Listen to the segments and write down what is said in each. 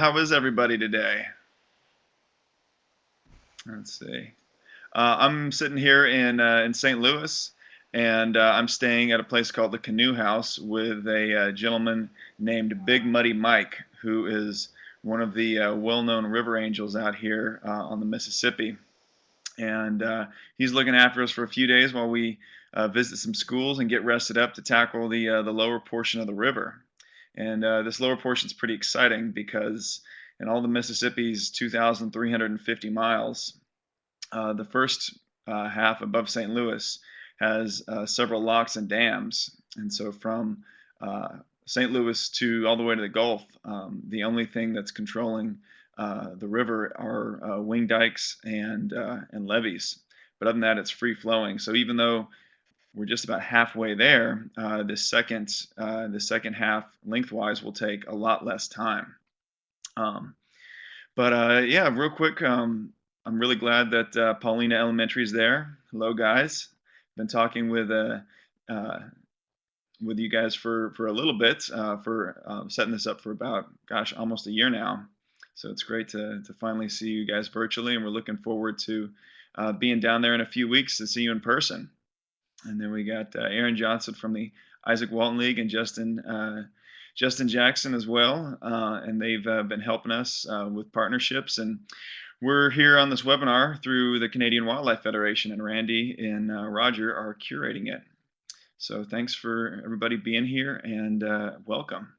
How is everybody today? Let's see. I'm sitting here in St. Louis, and I'm staying at a place called the Canoe House with a gentleman named Big Muddy Mike, who is one of the well-known river angels out here on the Mississippi. And he's looking after us for a few days while we visit some schools and get rested up to tackle the lower portion of the river. And this lower portion is pretty exciting because in all the Mississippi's 2,350 miles, the first half above St. Louis has several locks and dams, and so from St. Louis to all the way to the Gulf, the only thing that's controlling the river are wing dikes and levees. But other than that, it's free flowing. So even though we're just about halfway there, the second half lengthwise will take a lot less time. Um, but yeah, real quick, I'm really glad that Paulina Elementary is there. Hello, guys. Been talking uh, with you guys for a little bit, for setting this up for about, gosh, almost a year now. So it's great to finally see you guys virtually, and we're looking forward to being down there in a few weeks to see you in person. And then we got Aaron Johnson from the Isaac Walton League and Justin Jackson as well, and they've been helping us with partnerships. And we're here on this webinar through the Canadian Wildlife Federation, and Randy and Roger are curating it. So thanks for everybody being here, and welcome.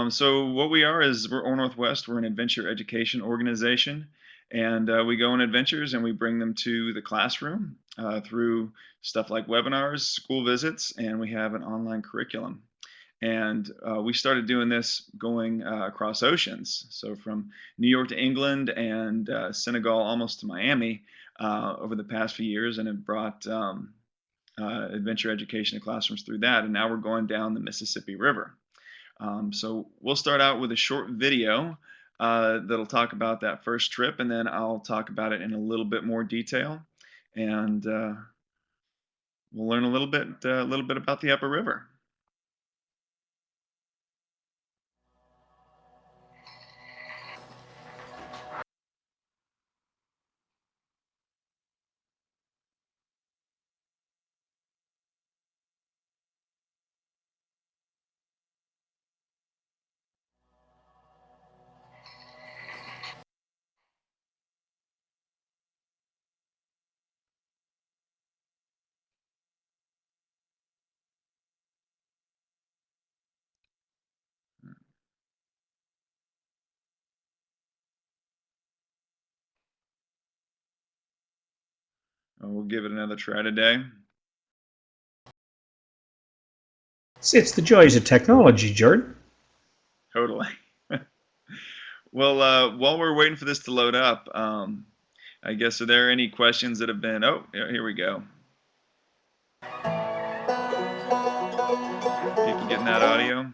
So what we are is we're Or Northwest. We're an adventure education organization, and we go on adventures and we bring them to the classroom through stuff like webinars, school visits, and we have an online curriculum. And we started doing this going across oceans, so from New York to England and Senegal almost to Miami over the past few years, and have brought adventure education to classrooms through that. And now we're going down the Mississippi River. So we'll start out with a short video that'll talk about that first trip, and then I'll talk about it in a little bit more detail, and we'll learn a little bit about the upper river. We'll give it another try today. It's the joys of technology, Jordan. Totally. Well, while we're waiting for this to load up, I guess, are there any questions that have been... Oh, here we go. You can get in that audio.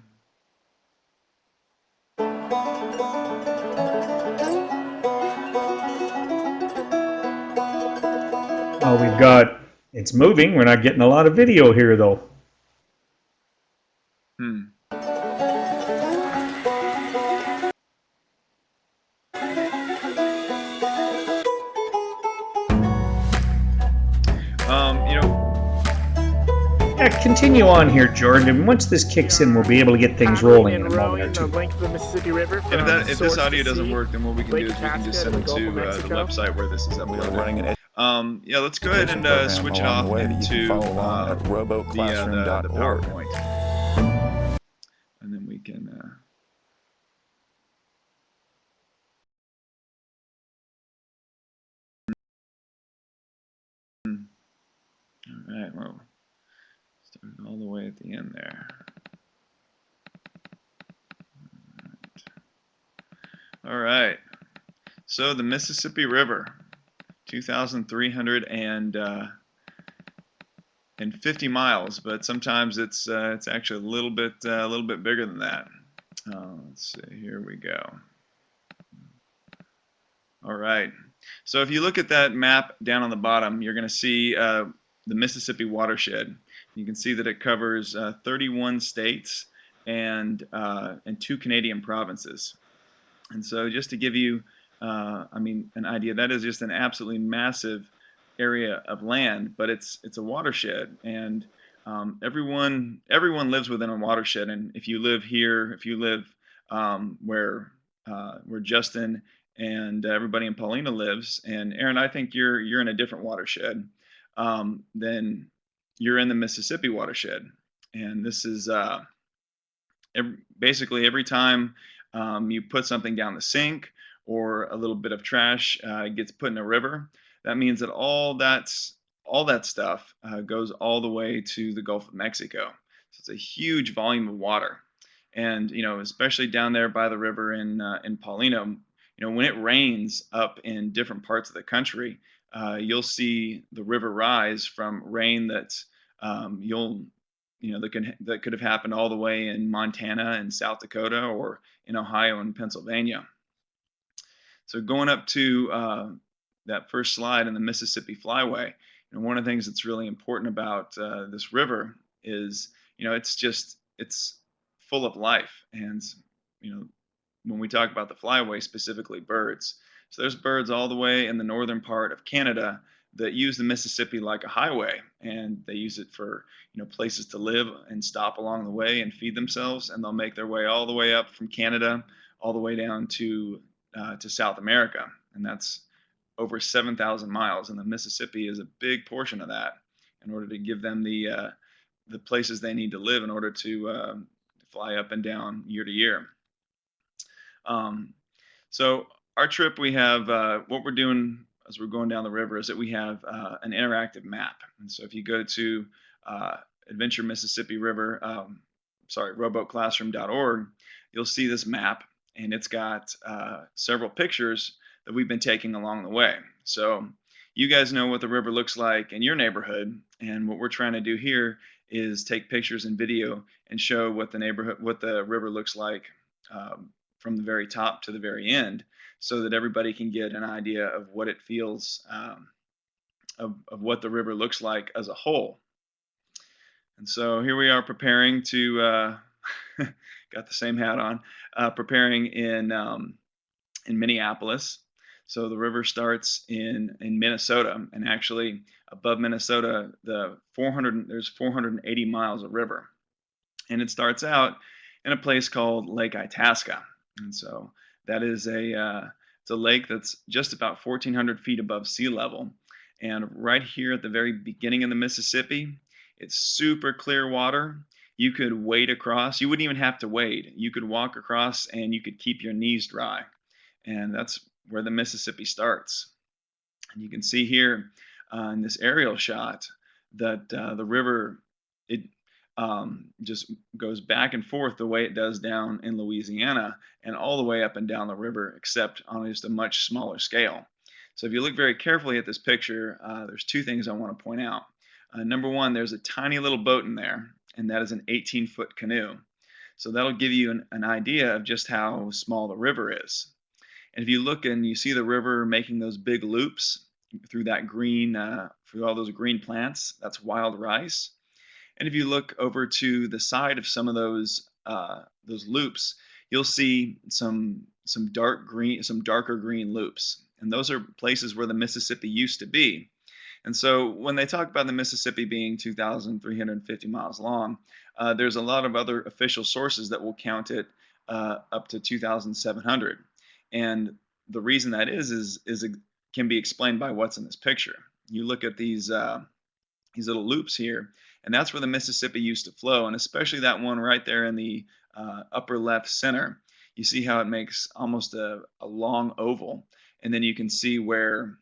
Oh, we've got... It's moving. We're not getting a lot of video here, though. Continue on here, Jordan, and once this kicks in, we'll be able to get things rolling in a moment or two. If this audio doesn't work, then what we can do is we can just send them to the website where this is uploaded. Yeah, let's go ahead and switch it off into the PowerPoint, and then we can. All right, well, started all the way at the end there. All right. So the Mississippi River, 2,350 miles, but sometimes it's actually a little bit bigger than that. Let's see. Here we go. All right. So if you look at that map down on the bottom, you're going to see the Mississippi watershed. You can see that it covers 31 states and 2 Canadian provinces. And so, just to give you, I mean, an idea, that is just an absolutely massive area of land, but it's a watershed, and everyone lives within a watershed. And if you live here, if you live where Justin and everybody in Paulina lives, and Aaron, I think you're in a different watershed. Then you're in the Mississippi watershed, and this is basically every time you put something down the sink or a little bit of trash gets put in a river, that means that all that stuff goes all the way to the Gulf of Mexico. So it's a huge volume of water, and especially down there by the river in Paulino, when it rains up in different parts of the country, you'll see the river rise from rain that's you'll that could have happened all the way in Montana and South Dakota or in Ohio and Pennsylvania. So going up to that first slide in the Mississippi Flyway, one of the things that's really important about this river is, it's full of life, and you know when we talk about the flyway, specifically birds. So there's birds all the way in the northern part of Canada that use the Mississippi like a highway, and they use it for places to live and stop along the way and feed themselves, and they'll make their way all the way up from Canada all the way down to South America, and that's over 7,000 miles, and the Mississippi is a big portion of that in order to give them the places they need to live in order to fly up and down year to year. Um, so our trip, we have what we're doing as we're going down the river is that we have an interactive map. And so if you go to uh, Adventure Mississippi River, rowboatclassroom.org, you'll see this map, and it's got several pictures that we've been taking along the way. So you guys know what the river looks like in your neighborhood, and what we're trying to do here is take pictures and video and show what the river looks like from the very top to the very end, so that everybody can get an idea of what it feels, of what the river looks like as a whole. And so here we are preparing to, got the same hat on, preparing in Minneapolis. So the river starts in Minnesota, and actually above Minnesota, there's 480 miles of river, and it starts out in a place called Lake Itasca. And so that is it's a lake that's just about 1,400 feet above sea level. And right here at the very beginning of the Mississippi, it's super clear water. You could wade across. You wouldn't even have to wade. You could walk across, and you could keep your knees dry. And that's where the Mississippi starts. And you can see here in this aerial shot that the river, it just goes back and forth the way it does down in Louisiana, and all the way up and down the river, except on just a much smaller scale. So if you look very carefully at this picture, there's two things I want to point out. Number one, there's a tiny little boat in there, and that is an 18-foot canoe. So that'll give you an idea of just how small the river is. And if you look and you see the river making those big loops through all those green plants, that's wild rice. And if you look over to the side of some of those loops, you'll see some darker green loops, and those are places where the Mississippi used to be. And so when they talk about the Mississippi being 2,350 miles long, there's a lot of other official sources that will count it up to 2,700. And the reason that is it can be explained by what's in this picture. You look at these little loops here, and that's where the Mississippi used to flow, and especially that one right there in the upper left center. You see how it makes almost a long oval, and then you can see where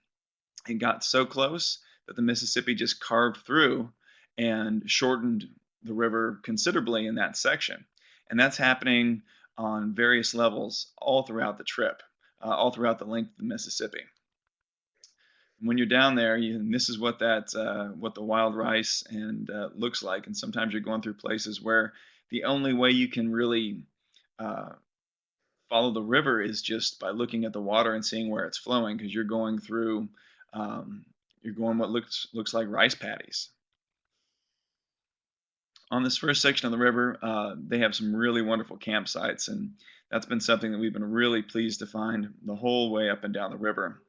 it got so close that the Mississippi just carved through and shortened the river considerably in that section. And that's happening on various levels all throughout the trip, all throughout the length of the Mississippi. When you're down there, and this is what what the wild rice and looks like. And sometimes you're going through places where the only way you can really uh, follow the river is just by looking at the water and seeing where it's flowing, because um, you're going what looks like rice paddies. On this first section of the river, they have some really wonderful campsites, and that's been something that we've been really pleased to find the whole way up and down the river.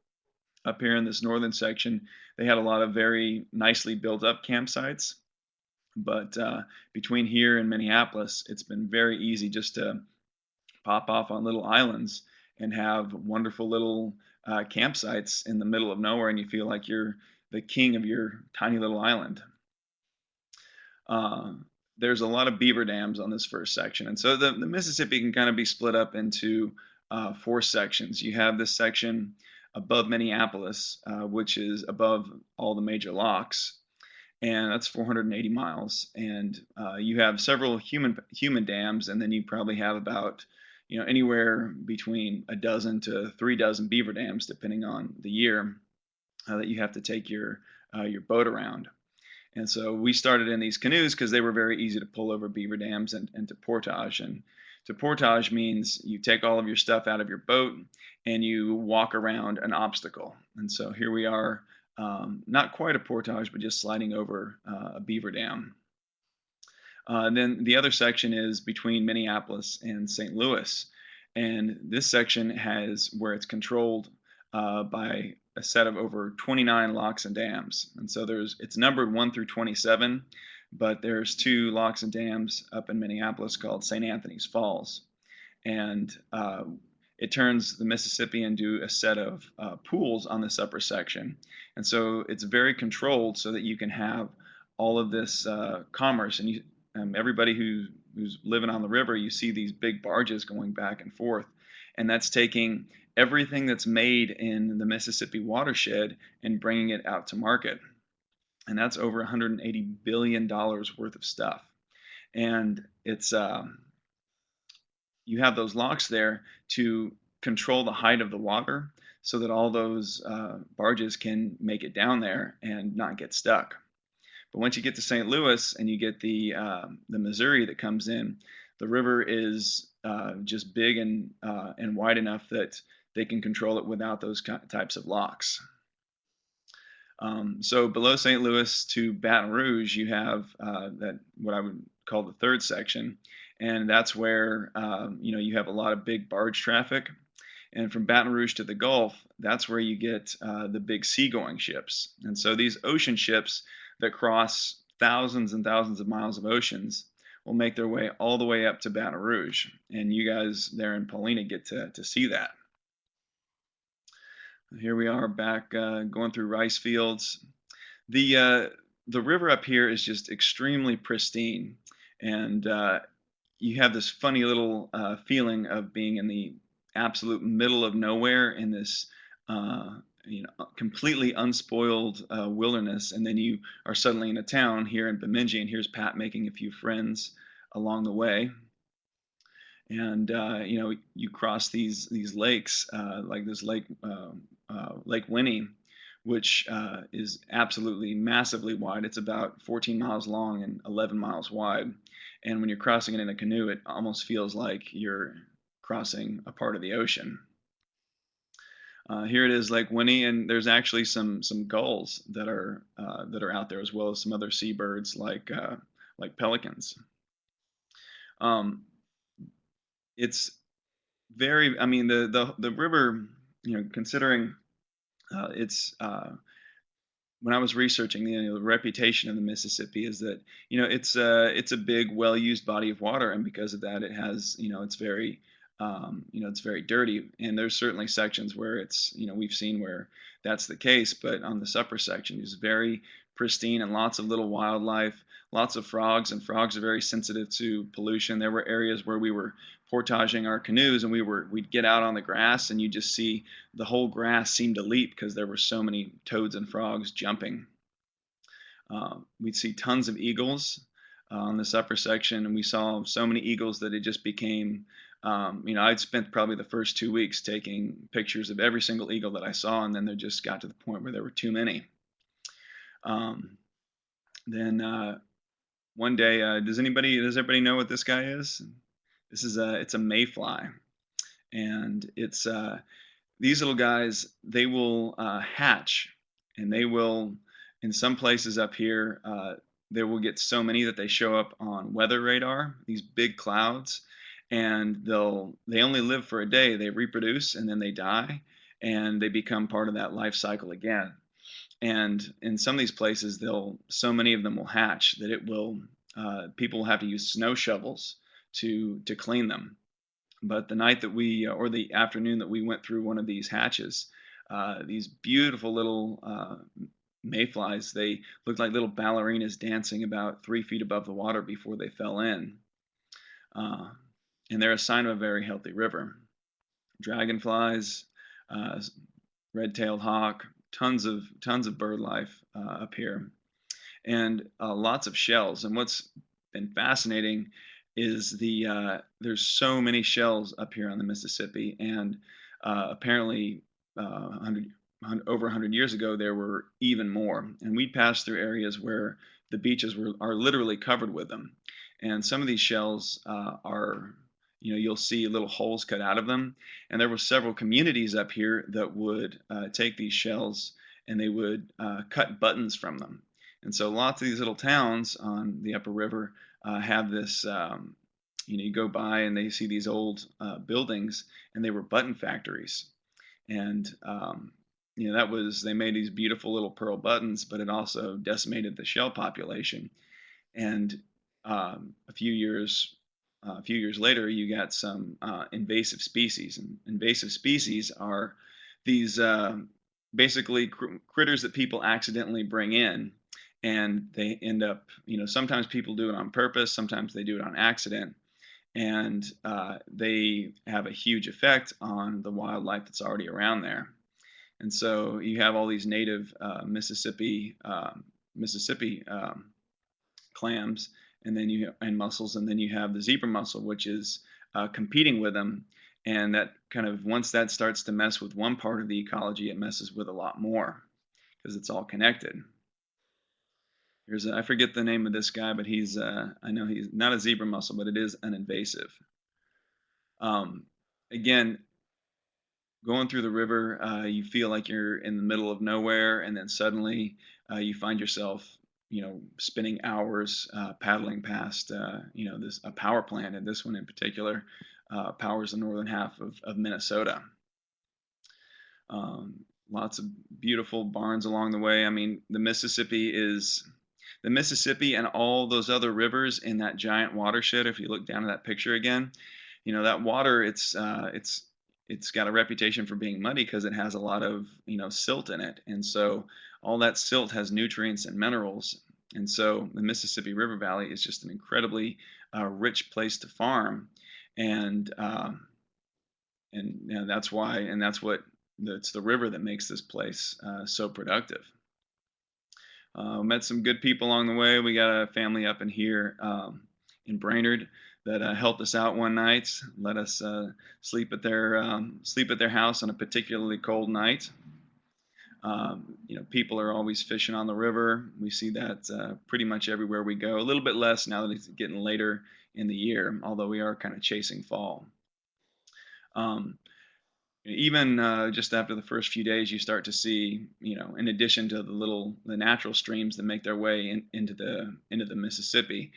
Up here in this northern section, they had a lot of very nicely built up campsites, but between here and Minneapolis, it's been very easy just to pop off on little islands and have wonderful little campsites in the middle of nowhere, and you feel like you're the king of your tiny little island. Uh, there's a lot of beaver dams on this first section, and so the Mississippi can kind of be split up into four sections. You have this section above Minneapolis, which is above all the major locks, and that's 480 miles. And you have several human dams, and then you probably have about anywhere between a dozen to 3 dozen beaver dams, depending on the year, that you have to take your boat around. And so we started in these canoes because they were very easy to pull over beaver dams and to portage. And to portage means you take all of your stuff out of your boat and you walk around an obstacle. And so here we are, not quite a portage, but just sliding over a beaver dam. Then the other section is between Minneapolis and St. Louis. And this section has where it's controlled by a set of over 29 locks and dams. And so it's numbered 1 through 27, but there's two locks and dams up in Minneapolis called St. Anthony's Falls. And it turns the Mississippi into a set of pools on this upper section. And so it's very controlled so that you can have all of this commerce. And everybody who's living on the river, you see these big barges going back and forth. And that's taking everything that's made in the Mississippi watershed and bringing it out to market. And that's over $180 billion worth of stuff. And it's you have those locks there to control the height of the water so that all those barges can make it down there and not get stuck. But once you get to St. Louis and you get the Missouri that comes in, the river is just big and wide enough that they can control it without those types of locks. So below St. Louis to Baton Rouge, you have that what I would call the third section, and that's where you have a lot of big barge traffic. And from Baton Rouge to the Gulf, that's where you get the big seagoing ships. And so these ocean ships that cross thousands and thousands of miles of oceans will make their way all the way up to Baton Rouge. And you guys there in Paulina get to see that. Here we are back going through rice fields. The river up here is just extremely pristine, and you have this funny little feeling of being in the absolute middle of nowhere in this completely unspoiled wilderness, and then you are suddenly in a town here in Bemidji, and here's Pat making a few friends along the way. And you cross these lakes, like this Lake Winnie, which is absolutely massively wide. It's about 14 miles long and 11 miles wide. And when you're crossing it in a canoe, it almost feels like you're crossing a part of the ocean. Here it is, Lake Winnie, and there's actually some gulls that are out there, as well as some other seabirds like pelicans. Um, it's very, I mean, the river, considering it's when I was researching the reputation of the Mississippi is that it's a big, well-used body of water, and because of that, it has it's very it's very dirty, and there's certainly sections where it's we've seen where that's the case, but on this upper section is very pristine and lots of little wildlife, lots of frogs, and frogs are very sensitive to pollution. There were areas where we were portaging our canoes, and we'd get out on the grass, and you just see the whole grass seem to leap because there were so many toads and frogs jumping. We'd see tons of eagles on this upper section, and we saw so many eagles that it just became, I'd spent probably the first 2 weeks taking pictures of every single eagle that I saw, and then there just got to the point where there were too many. Then one day, does everybody know what this guy is? It's a mayfly, and it's these little guys. They will hatch, and they will, in some places up here, they will get so many that they show up on weather radar, these big clouds, and they only live for a day. They reproduce and then they die, and they become part of that life cycle again. And in some of these places, they'll so many of them will hatch that it will people will have to use snow shovels to clean them. But the night that or the afternoon that we went through one of these hatches, these beautiful little mayflies, they looked like little ballerinas dancing about 3 feet above the water before they fell in. Uh, and they're a sign of a very healthy river. Dragonflies, uh, red-tailed hawk, tons of bird life up here, and lots of shells. And what's been fascinating is there's so many shells up here on the Mississippi, and apparently, 100 over 100 years ago, there were even more. And we passed through areas where the beaches are literally covered with them. And some of these shells are, you'll see little holes cut out of them. And there were several communities up here that would take these shells and they would cut buttons from them. And so lots of these little towns on the upper river have this. You go by and they see these old buildings, and they were button factories. And that was they made these beautiful little pearl buttons, but it also decimated the shell population. And a few years later, you got some invasive species. And invasive species are these basically critters that people accidentally bring in, and they end up, sometimes people do it on purpose, sometimes they do it on accident, and they have a huge effect on the wildlife that's already around there. And so you have all these native Mississippi clams, and then and mussels, and then you have the zebra mussel, which is competing with them. And that kind of once that starts to mess with one part of the ecology, it messes with a lot more because it's all connected. I forget the name of this guy, but I know he's not a zebra mussel, but it is an invasive. Um, Again, going through the river, you feel like you're in the middle of nowhere, and then suddenly you find yourself, spending hours paddling past, this a power plant, and this one in particular powers the northern half of Minnesota. Lots of beautiful barns along the way. I mean, the Mississippi and all those other rivers in that giant watershed. If you look down at that picture again, that water, it's got a reputation for being muddy because it has a lot of silt in it, and so all that silt has nutrients and minerals. And so the Mississippi River Valley is just an incredibly rich place to farm, and that's why, and that's what it's the river that makes this place so productive. Met some good people along the way. We got a family up in here in Brainerd that helped us out one night. Let us sleep at their house on a particularly cold night. People are always fishing on the river. We see that pretty much everywhere we go. A little bit less now that it's getting later in the year, although we are kind of chasing fall. Um, Even just after the first few days, you start to see, in addition to the natural streams that make their way into the Mississippi,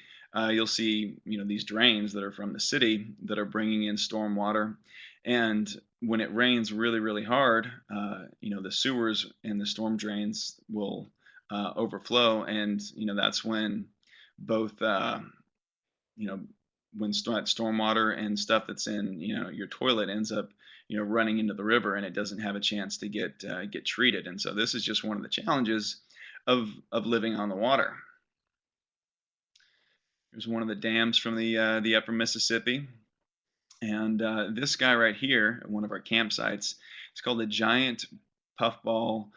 you'll see, these drains that are from the city that are bringing in storm water. And when it rains really, really hard, the sewers and the storm drains will overflow, and that's when both you know, when stormwater and stuff that's in your toilet ends up running into the river, and it doesn't have a chance to get treated. And so this is just one of the challenges of living on the water. There's one of the dams from the upper Mississippi, and this guy right here at one of our campsites, it's called a giant puffball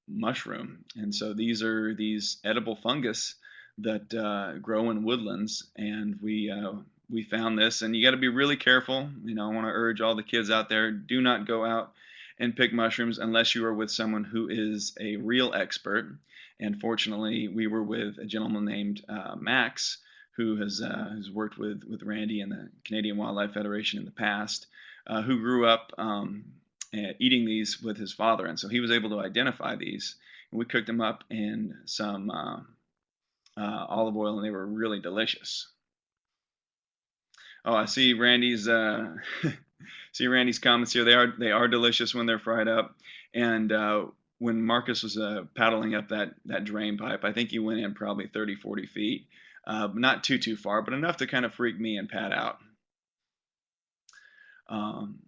mushroom. And so these are these edible fungus that grow in woodlands, and we found this, and you got to be really careful. I want to urge all the kids out there: do not go out and pick mushrooms unless you are with someone who is a real expert. And fortunately, we were with a gentleman named Max, who has worked with Randy and the Canadian Wildlife Federation in the past, who grew up eating these with his father, and so he was able to identify these. And we cooked them up in some olive oil, and they were really delicious. Oh, I see Randy's see Randy's comments here. They are delicious when they're fried up. And when Marcus was paddling up that drain pipe, I think he went in probably 30, 40 feet. Not too far, but enough to kind of freak me and Pat out. Um,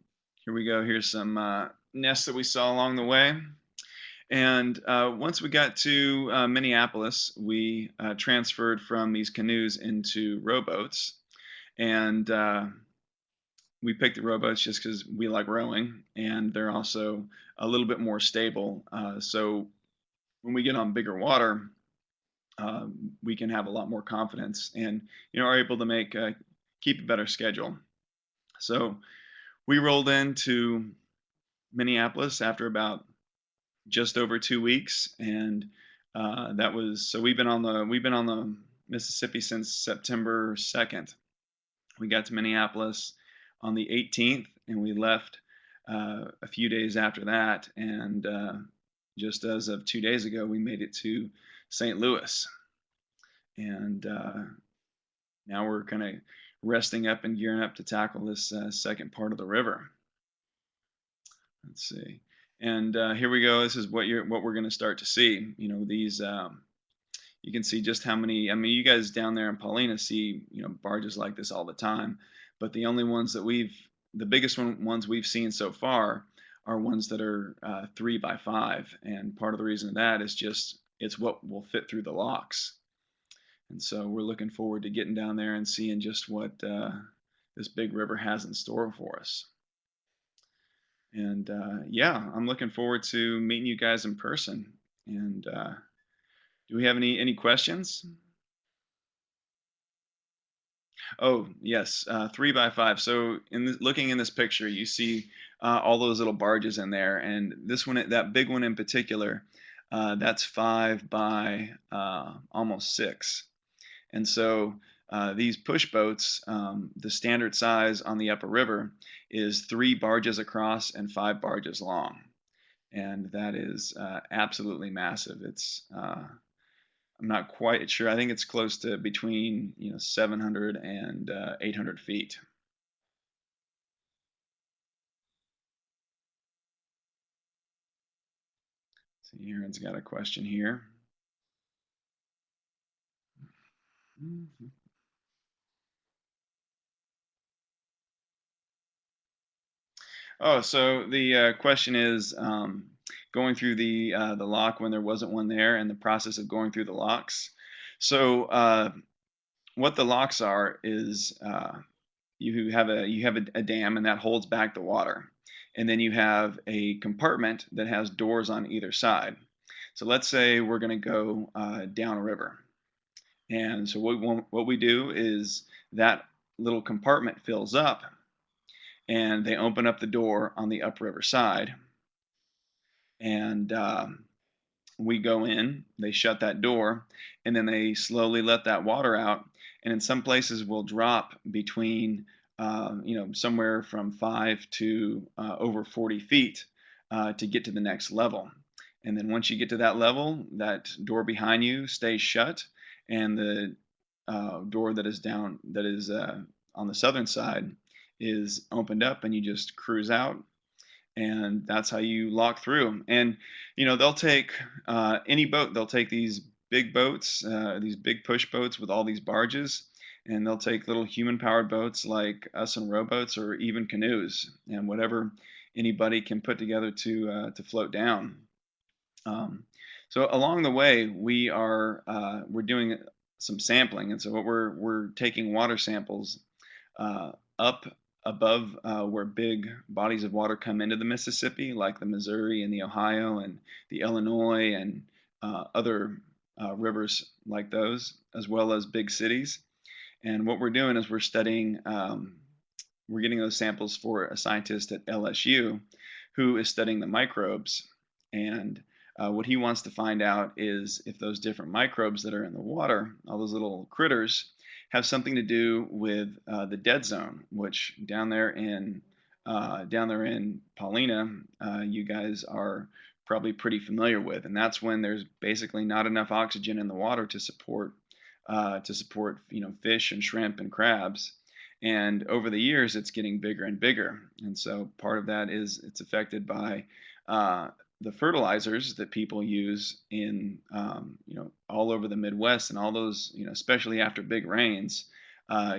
Here we go. Here's some nests that we saw along the way. And once we got to Minneapolis, we transferred from these canoes into rowboats. And we picked the rowboats just because we like rowing, and they're also a little bit more stable. So when we get on bigger water, we can have a lot more confidence, and are able to make keep a better schedule. So we rolled into Minneapolis after about just over 2 weeks, and that was so we've been on the Mississippi since September 2nd. We got to Minneapolis on the 18th, and we left a few days after that. And just as of 2 days ago, we made it to St. Louis. And now we're kind of resting up and gearing up to tackle this second part of the river. Let's see. And here we go. This is what we're going to start to see. These you can see just how many. I mean, you guys down there in Paulina see barges like this all the time, but the biggest ones we've seen so far are ones that are 3 by 5, and part of the reason of that is just it's what will fit through the locks. And so we're looking forward to getting down there and seeing just what this big river has in store for us. And yeah, I'm looking forward to meeting you guys in person. And do we have any questions? Oh, yes, 3 by 5. So, looking in this picture, you see all those little barges in there, and this one, that big one in particular, that's 5 by almost 6. And so, these push boats, the standard size on the upper river is 3 barges across and 5 barges long, and that is absolutely massive. I'm not quite sure. I think it's close to between 700 and 800 feet. See, Aaron's got a question here. Mhm. Oh, so the question is going through the lock when there wasn't one there, and the process of going through the locks. So what the locks are is you have a dam, and that holds back the water, and then you have a compartment that has doors on either side. So let's say we're going to go down a river, and so what we do is that little compartment fills up, and they open up the door on the upriver side, and we go in, they shut that door, and then they slowly let that water out. And in some places, we'll drop between, somewhere from 5 to over 40 feet to get to the next level. And then once you get to that level, that door behind you stays shut, and the door that is on the southern side, is opened up, and you just cruise out, and that's how you lock through. And they'll take any boat. They'll take these big boats, these big push boats with all these barges, and they'll take little human-powered boats like us and rowboats, or even canoes, and whatever anybody can put together to float down. Um, so along the way, we're doing some sampling, and so what we're taking water samples up above where big bodies of water come into the Mississippi, like the Missouri and the Ohio and the Illinois and other rivers like those, as well as big cities. And what we're doing is we're getting those samples for a scientist at LSU who is studying the microbes. And what he wants to find out is if those different microbes that are in the water, all those little critters, have something to do with the dead zone, which down there in Paulina, you guys are probably pretty familiar with. And that's when there's basically not enough oxygen in the water to support to support fish and shrimp and crabs. And over the years, it's getting bigger and bigger. And so part of that is it's affected by uh, the fertilizers that people use in all over the Midwest, and all those, especially after big rains,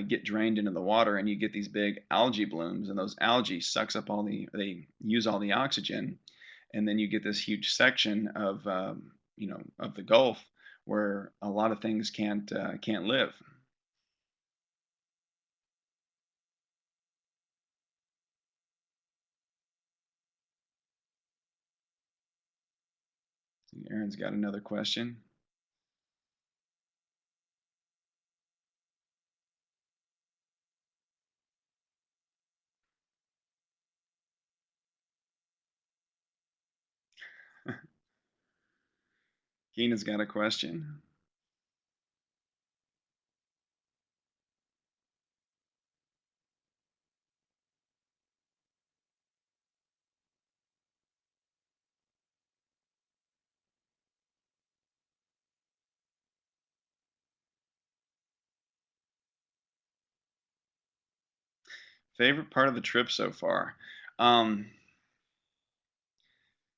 get drained into the water, and you get these big algae blooms, and those algae sucks up they use all the oxygen, and then you get this huge section of of the Gulf where a lot of things can't live. Aaron's got another question. Keena's got a question. Favorite part of the trip so far? Um,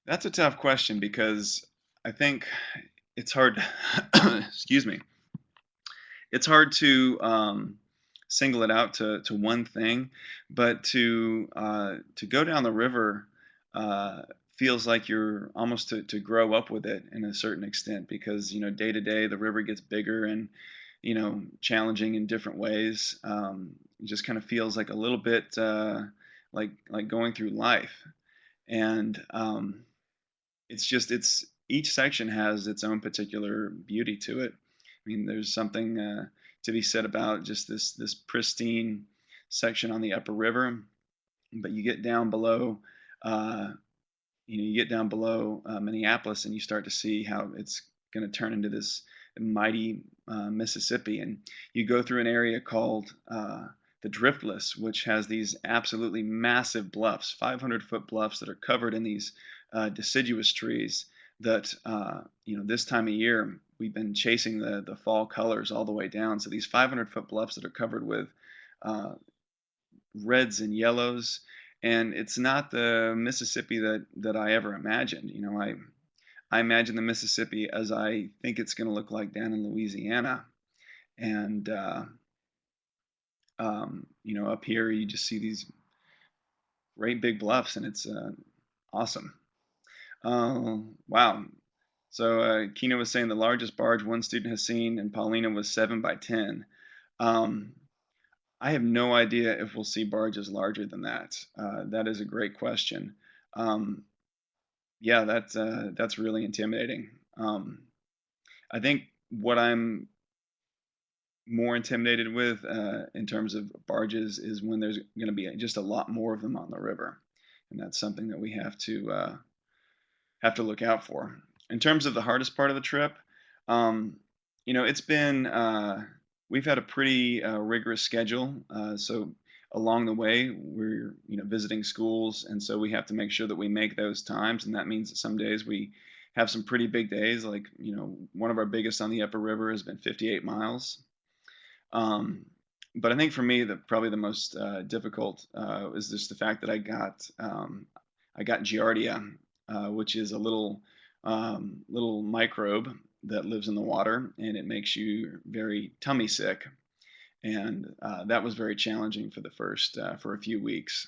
that's a tough question because I think it's hard. Excuse me. It's hard to single it out to one thing, but to go down the river uh, feels like you're almost to grow up with it in a certain extent, because day to day the river gets bigger and challenging in different ways. It just kind of feels like a little bit like going through life, and it's each section has its own particular beauty to it. I mean, there's something to be said about just this pristine section on the upper river, but you get down below, uh, Minneapolis, and you start to see how it's going to turn into this mighty Mississippi. And you go through an area called the Driftless, which has these absolutely massive bluffs, 500-foot bluffs that are covered in these deciduous trees. That this time of year we've been chasing the fall colors all the way down. So these 500-foot bluffs that are covered with uh, reds and yellows, and it's not the Mississippi that I ever imagined. I imagine the Mississippi as I think it's going to look like down in Louisiana, and up here you just see these great big bluffs, and it's awesome. Wow. So Kina was saying the largest barge one student has seen, and Paulina was 7 by 10. Um, I have no idea if we'll see barges larger than that. That is a great question. Um, yeah, that's really intimidating. I think what I'm more intimidated with in terms of barges is when there's going to be just a lot more of them on the river, and that's something that we have to look out for. In terms of the hardest part of the trip, um, it's been we've had a pretty rigorous schedule. So along the way, we're visiting schools, and so we have to make sure that we make those times. And that means that some days we have some pretty big days. Like one of our biggest on the upper river has been 58 miles. Um, but I think for me, probably the most difficult is just the fact that I got Giardia, which is a little microbe that lives in the water, and it makes you very tummy sick. And that was very challenging for the first for a few weeks.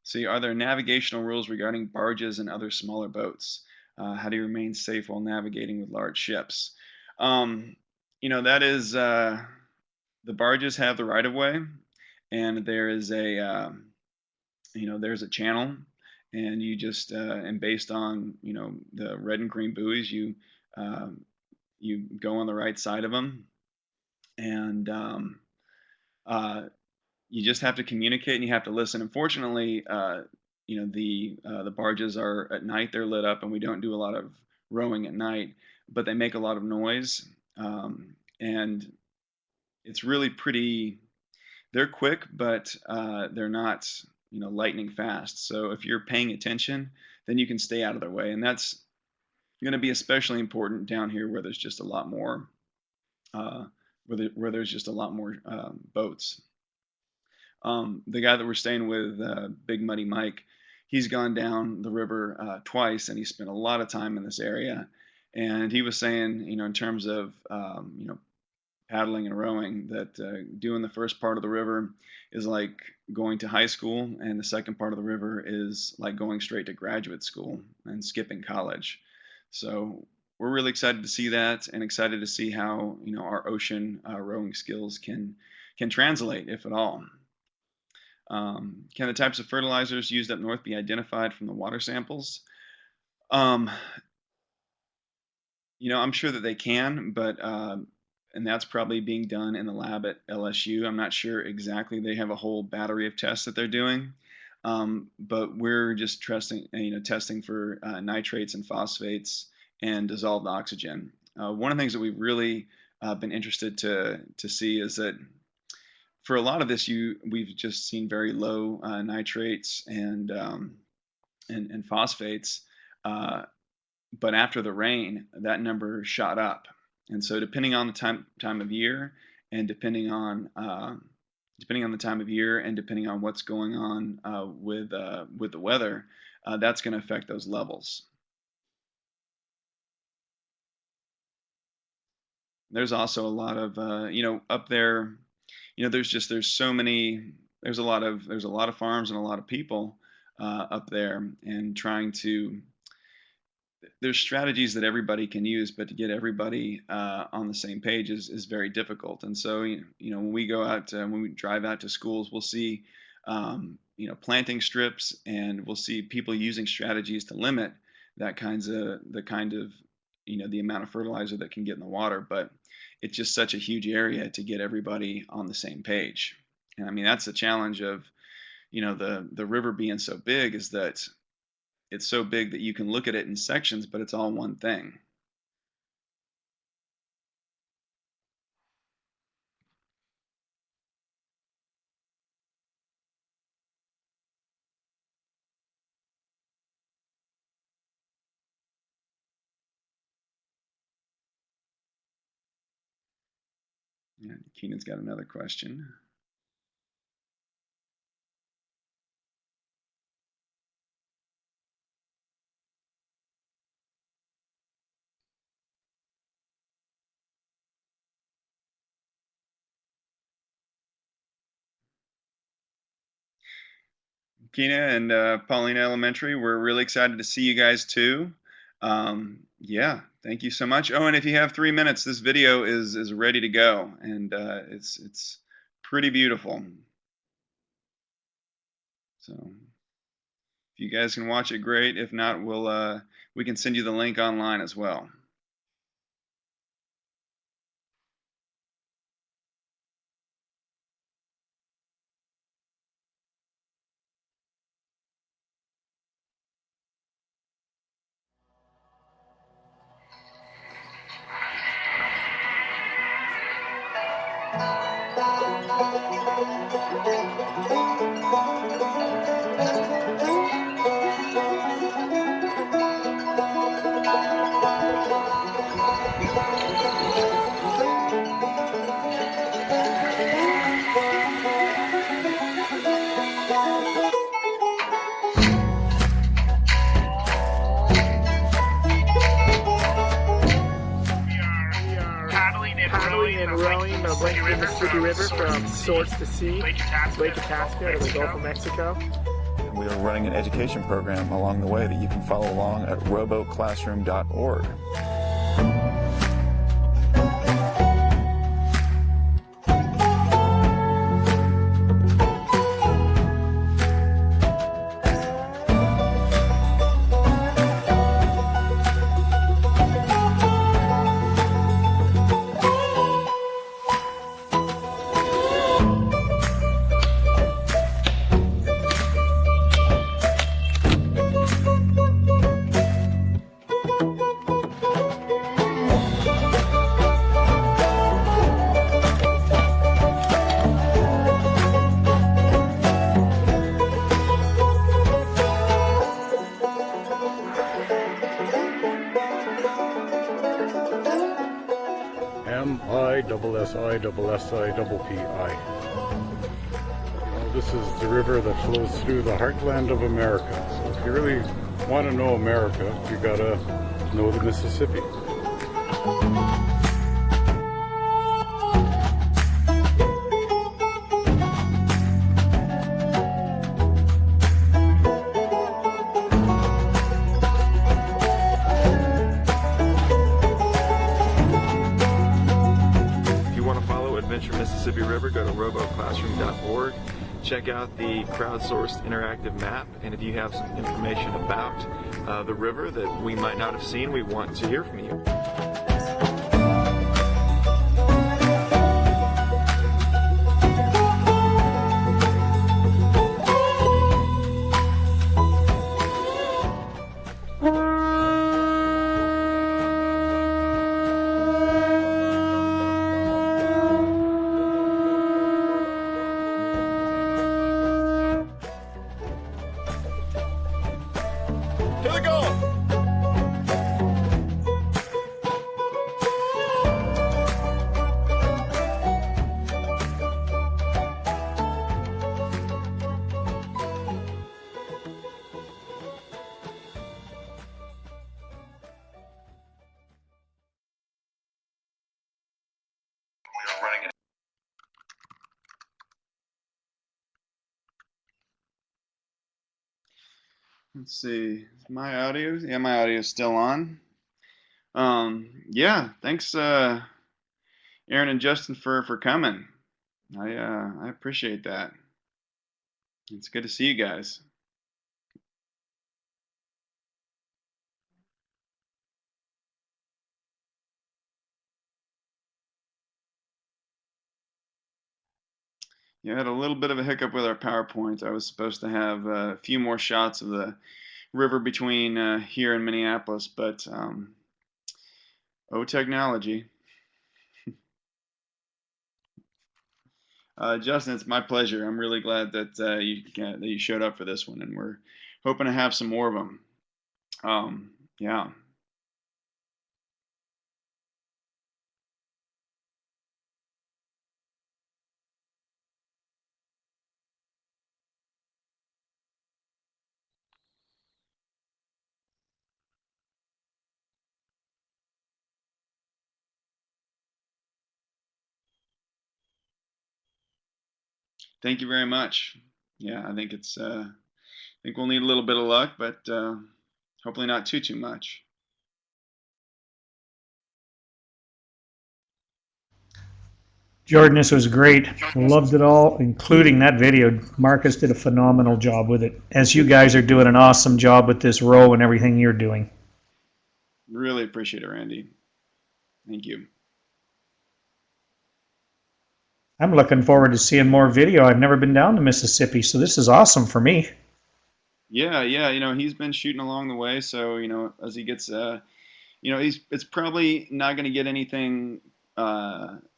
See, are there navigational rules regarding barges and other smaller boats? How do you remain safe while navigating with large ships? Um, that is the barges have the right of way, and there's a channel, and you just and based on the red and green buoys, um, you go on the right side of them, and uh, you just have to communicate and you have to listen. Unfortunately, the barges are at night; they're lit up, and we don't do a lot of rowing at night, but they make a lot of noise, and it's really pretty. They're quick, but they're not lightning fast. So if you're paying attention, then you can stay out of their way. And that's going to be especially important down here where there's just a lot more uh, where there's just a lot more boats. The guy that we're staying with, Big Muddy Mike, he's gone down the river twice, and he spent a lot of time in this area. And he was saying, in terms of paddling and rowing, that doing the first part of the river is like going to high school, and the second part of the river is like going straight to graduate school and skipping college. So we're really excited to see that, and excited to see how our ocean rowing skills can translate, if at all. Can the types of fertilizers used up north be identified from the water samples? Um, I'm sure that they can, but and that's probably being done in the lab at LSU. I'm not sure exactly. They have a whole battery of tests that they're doing, but we're just testing for nitrates and phosphates and dissolved oxygen. One of the things that we've really been interested to see is that for a lot of this, we've just seen very low nitrates and phosphates, but after the rain, that number shot up. And so, depending on the time of year, and depending on the time of year, and depending on what's going on with the weather, that's going to affect those levels. There's also a lot of up there. There's so many. There's a lot of farms and a lot of people up there, and trying to. There's strategies that everybody can use, but to get everybody on the same page is very difficult. And so, when we go out, when we drive out to schools, we'll see, planting strips, and we'll see people using strategies to limit the amount of fertilizer that can get in the water. But it's just such a huge area to get everybody on the same page. And I mean, that's the challenge of, the river being so big, is that it's so big that you can look at it in sections, but it's all one thing. Yeah, Keenan's got another question. Keena and Paulina Elementary, we're really excited to see you guys too. Yeah, thank you so much. Oh, and if you have 3 minutes, this video is ready to go, and it's pretty beautiful. So if you guys can watch it, great. If not, we can send you the link online as well. Paddling and rowing the Lake Mississippi River from source to sea, Lake Itasca to the Gulf of Mexico. We are running an education program along the way that you can follow along at roboclassroom.org. SIPPI. This is the river that flows through the heartland of America. So if you really want to know America, you gotta know the Mississippi. Mississippi River, go to roboclassroom.org. Check out the crowdsourced interactive map, and if you have some information about the river that we might not have seen, we want to hear from you. To the goal! Let's see. Is my audio? Yeah, my audio is still on. Yeah, thanks, Aaron and Justin for coming. I appreciate that. It's good to see you guys. Yeah, I had a little bit of a hiccup with our PowerPoint. I was supposed to have a few more shots of the river between here and Minneapolis, but oh, technology. Justin, it's my pleasure. I'm really glad that you showed up for this one, and we're hoping to have some more of them. Yeah. Thank you very much. Yeah, I think I think we'll need a little bit of luck, but hopefully not too much. Jordan, this was great. Loved it all, including that video. Marcus did a phenomenal job with it. As you guys are doing an awesome job with this row and everything you're doing. Really appreciate it, Randy. Thank you. I'm looking forward to seeing more video. I've never been down to Mississippi, so this is awesome for me. Yeah, he's been shooting along the way, so as he gets, it's probably not going to get anything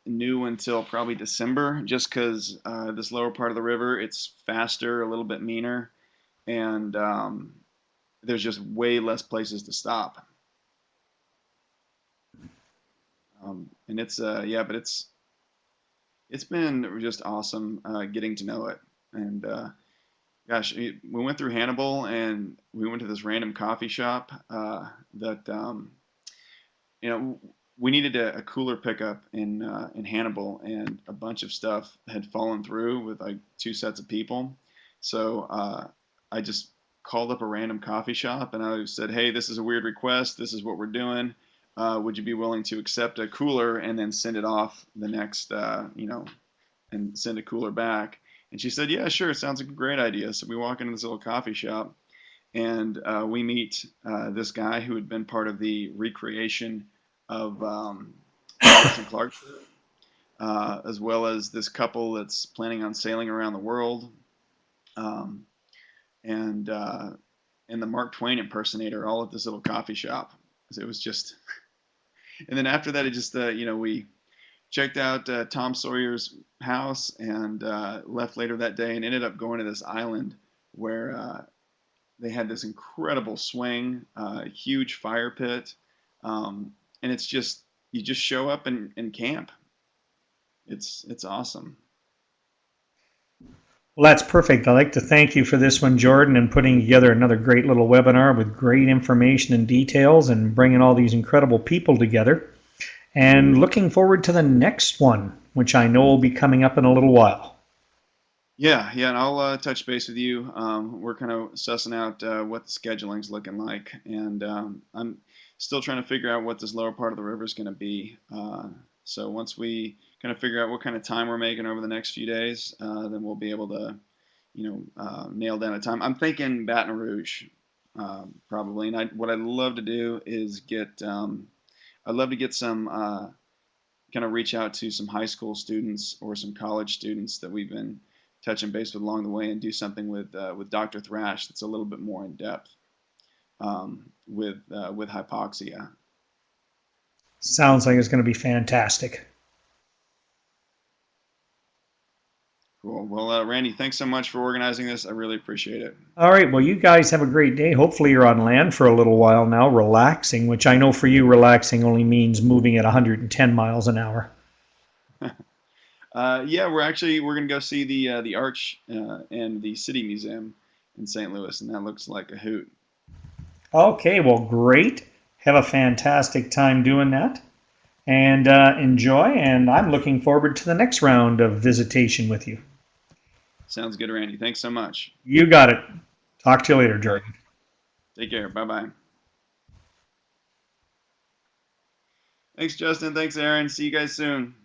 new until probably December, just because this lower part of the river, it's faster, a little bit meaner, and there's just way less places to stop. And it's but it's been just awesome getting to know it. And gosh, we went through Hannibal, and we went to this random coffee shop that we needed a cooler pickup in Hannibal, and a bunch of stuff had fallen through with like 2 sets of people. So I just called up a random coffee shop, and I said, "Hey, this is a weird request. This is what we're doing. Would you be willing to accept a cooler and then send it off the next, and send a cooler back?" And she said, "Yeah, sure. Sounds like a great idea." So we walk into this little coffee shop, and we meet this guy who had been part of the recreation of Lewis and Clark, as well as this couple that's planning on sailing around the world, and the Mark Twain impersonator, all at this little coffee shop. It was just, and then after that, it just we checked out Tom Sawyer's house, and left later that day, and ended up going to this island where they had this incredible swing, huge fire pit, and it's just, you just show up and camp. it's awesome. Well, that's perfect. I'd like to thank you for this one, Jordan, and putting together another great little webinar with great information and details and bringing all these incredible people together. And looking forward to the next one, which I know will be coming up in a little while. Yeah, and I'll touch base with you. We're kind of sussing out what the scheduling's looking like, and I'm still trying to figure out what this lower part of the river is going to be. So once we kind of figure out what kind of time we're making over the next few days, then we'll be able to, nail down a time. I'm thinking Baton Rouge, probably. And what I'd love to do is I'd love to get some, kind of reach out to some high school students or some college students that we've been touching base with along the way, and do something with Dr. Thrash that's a little bit more in depth, with hypoxia. Sounds like it's going to be fantastic. Cool. Well, Randy, thanks so much for organizing this. I really appreciate it. All right. Well, you guys have a great day. Hopefully you're on land for a little while now, relaxing, which I know for you, relaxing only means moving at 110 miles an hour. Yeah, we're gonna go see the Arch and the City Museum in St. Louis, and that looks like a hoot. Okay. Well, great. Have a fantastic time doing that. And enjoy. And I'm looking forward to the next round of visitation with you. Sounds good, Randy. Thanks so much. You got it. Talk to you later, Jordan. Take care. Bye-bye. Thanks, Justin. Thanks, Aaron. See you guys soon.